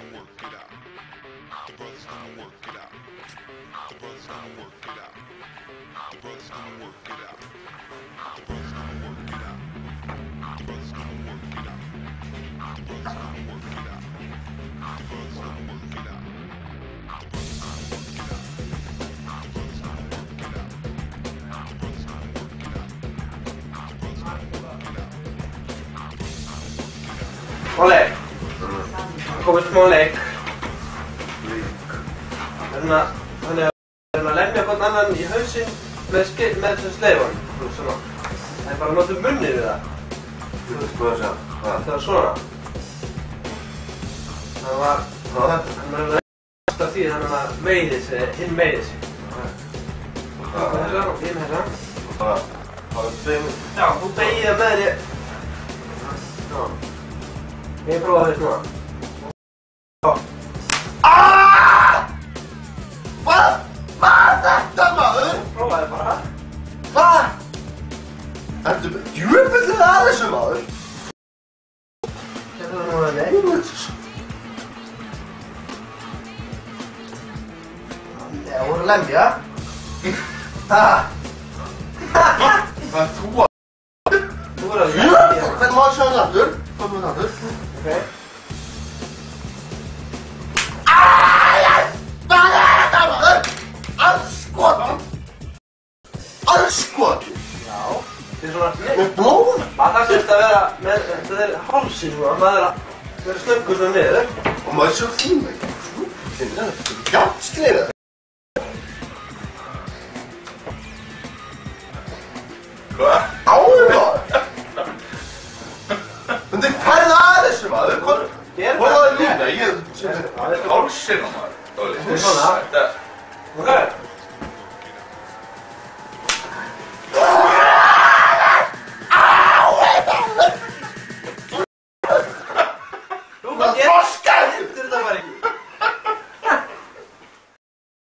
gonna work it out. The brothers gonna work it out. The brothers gonna work it out. The brothers gonna work it out. The brothers gonna work it out. The brothers gonna work it out. The brothers gonna work it out. The brothers gonna work it out. The brothers gonna work it out. The brothers gonna work it out. The brothers gonna work it out. The brothers gonna work it out. Oleg, komið smá leik. Þannig að lemja hvern annan í hausinn með þessum sleifunum. Svona. Það er bara að nota munnið við það. Þú veist hvað það sjá? Það var svona. Það var... Hann var að resta því þannig að meiði sig, hinn meiði sig. Þessa og hinn þessa. Og bara tveimur. Já, þú beigir það með þér. Já. Ég prófaði þess núna. Hvað var þetta maður? Prófaði bara. Hvað? Ertu djúfellið að þessu maður? Þetta var núna nefnilegt. Það voru að lemja. Hvað er þú að? Þú voru að lemja. Hvernig má ég sjá það aftur? Hvað með það aftur? Ok. Hvað er þetta maður? Allskotan? Allskotin? Já. Þetta er svona... Með blóð? Maður þarf að vera með... Þetta er hálsinn núna. Maður er að vera snöggur svona niður. Og maður sjá þín ekki. Þetta er gjátskriða. Hvað? Áður maður? En þið færði að þessu maður? Hvað er það núna? Ég er... Hálsinn á maður. Svona. Ok.